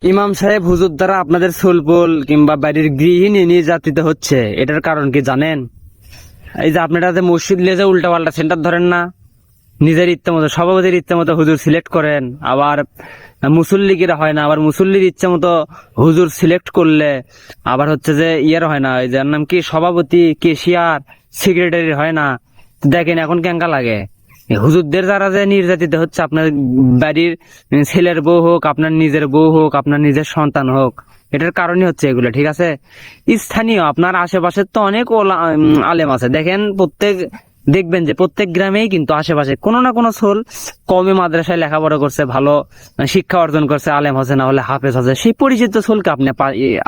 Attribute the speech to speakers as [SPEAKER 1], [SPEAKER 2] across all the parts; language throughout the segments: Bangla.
[SPEAKER 1] ইমাম সাহেব হুজুর দ্বারা আপনাদের সোলপোল কিংবা বাড়ির গৃহিণী নির্যাতিত হচ্ছে, এটার কারণ কি জানেন? এই যে আপনারা যে মসজিদ নিয়ে যে উল্টা পাল্টা সেন্টার ধরেন না, নিজের ইচ্ছে মতো সভাপতির ইচ্ছে মতো হুজুর সিলেক্ট করেন, আবার মুসল্লিগিরা হয় না, আবার মুসল্লির ইচ্ছে মতো হুজুর সিলেক্ট করলে আবার হচ্ছে যে ইয়ের হয় না, ওই যার নাম কি সভাপতি, কেশিয়ার, সেক্রেটারি হয় না। দেখেন এখন কেঙ্কা লাগে। এই হুজুরদের দ্বারা যে নির্যাতিত হচ্ছে, আপনার বাড়ির ছেলের বউ হোক, আপনার নিজের বউ হোক, আপনার নিজের সন্তান হোক, এটার কারণই হচ্ছে এগুলো। ঠিক আছে, স্থানীয় আপনার আশেপাশে তো অনেক আলেম আছে, দেখেন দেখবেন যে প্রত্যেক গ্রামেই কিন্তু আশেপাশে কোনো না কোনো সোল কওমি মাদ্রাসায় লেখাপড়া করছে, ভালো শিক্ষা অর্জন করছে, আলেম হচ্ছে না হলে হাফেজ হচ্ছে। সেই পরিচিত সোলকে আপনি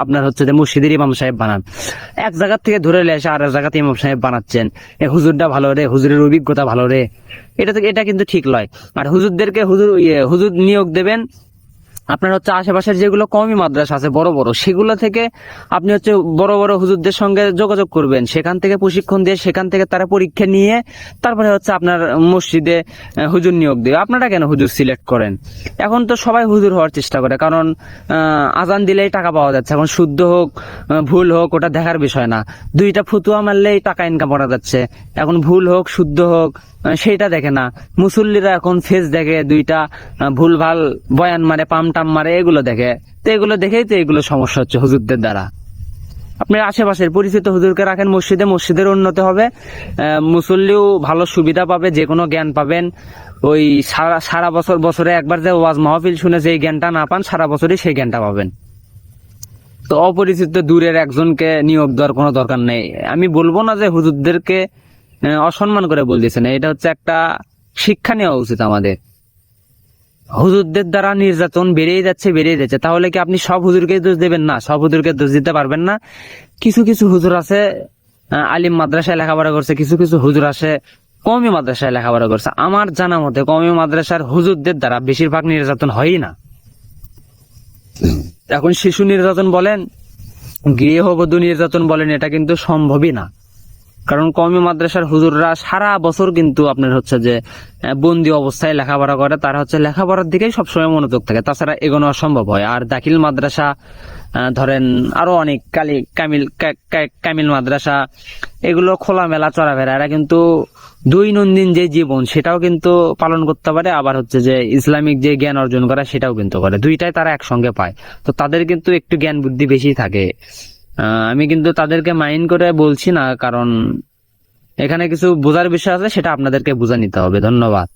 [SPEAKER 1] আপনার হচ্ছে যে মসজিদের ইমাম সাহেব বানান, এক জায়গা থেকে ধরে এসে আর এক জায়গাতে ইমাম সাহেব বানাচ্ছেন। হুজুরটা ভালো রে, হুজুরের অভিজ্ঞতা ভালো রে, এটা কিন্তু ঠিক নয়। আর হুজুরদেরকে হুজুর নিয়োগ দেবেন আপনার হচ্ছে আশেপাশের যেগুলো কওমি মাদ্রাসা আছে বড় বড়, সেগুলো থেকে আপনি হচ্ছে বড় বড় হুজুরদের সঙ্গে যোগাযোগ করবেন, সেখান থেকে প্রশিক্ষণ দিয়ে, সেখান থেকে তারা পরীক্ষা নিয়ে তারপরে হচ্ছে আপনার মসজিদে হুজুর নিয়োগ দেবে। আপনারা কেন হুজুর সিলেক্ট করেন? এখন তো সবাই হুজুর হওয়ার চেষ্টা করে, কারণ আজান দিলেই টাকা পাওয়া যাচ্ছে। এখন শুদ্ধ হোক ভুল হোক ওটা দেখার বিষয় না, দুইটা ফতুয়া মারলেই টাকা ইনকাম করা যাচ্ছে। এখন ভুল হোক শুদ্ধ হোক সেইটা দেখে না, মুসল্লিরা এখন ফেস দেখে, দুইটা ভুল ভাল বয়ান মারে, পাম টাম মারে, এগুলো দেখে। তো এগুলো দেখেই তো এগুলো সমস্যা হচ্ছে হুজুরদের দ্বারা। আপনার আশেপাশের পরিচিত হুজুরকে রাখেন মসজিদে, মসজিদের উন্নতি হবে, মুসল্লিও ভালো সুবিধা পাবে, যে কোনো জ্ঞান পাবেন। ওই সারা বছরে একবার যে ওয়াজ মাহফিল শুনে যে জ্ঞানটা না পান, সারা বছরই সেই জ্ঞানটা পাবেন। তো অপরিচিত দূরের একজনকে নিয়োগ দেওয়ার কোনো দরকার নেই। আমি বলবো না যে হুজুরদেরকে অসম্মান করে বলতেছে না, এটা হচ্ছে একটা শিক্ষা নেওয়া উচিত আমাদের। হুজুরদের দ্বারা নির্যাতন বেড়েই যাচ্ছে। তাহলে কি আপনি সব হুজুরকে দোষ দেবেন? না, সব হুজুরকে দোষ দিতে পারবেন না। কিছু কিছু হুজুর আছে আলিম মাদ্রাসায় লেখাপড়া করছে, কিছু কিছু হুজুর আছে কওমি মাদ্রাসায় লেখাপড়া করছে। আমার জানা মতে কওমি মাদ্রাসার হুজুরদের দ্বারা বেশিরভাগ নির্যাতন হয়ই না। এখন শিশু নির্যাতন বলেন, গৃহবধূ নির্যাতন বলেন, এটা কিন্তু সম্ভবই না। কারণ কওমি মাদ্রাসার হুজুররা সারা বছর কিন্তু আপনার হচ্ছে যে বন্দি অবস্থায় লেখাপড়া করে, তারা হচ্ছে লেখাপড়ার দিকেই সবসময় মনোযোগ থাকে, তাছাড়া এগোনো অসম্ভব হয়। আর দাখিল মাদ্রাসা ধরেন, আরো অনেক কামিল মাদ্রাসা, এগুলো খোলামেলা চলাফেরা, এরা কিন্তু দৈনন্দিন যে জীবন সেটাও কিন্তু পালন করতে পারে, আবার হচ্ছে যে ইসলামিক যে জ্ঞান অর্জন করা সেটাও কিন্তু করে, দুইটাই তারা একসঙ্গে পায়। তো তাদের কিন্তু একটু জ্ঞান বুদ্ধি বেশি থাকে। আমি কিন্তু তাদেরকে মাইন্ড করে বলছি না, কারণ এখানে কিছু বোঝার বিষয় আছে, সেটা আপনাদেরকে বুঝে নিতে হবে। ধন্যবাদ।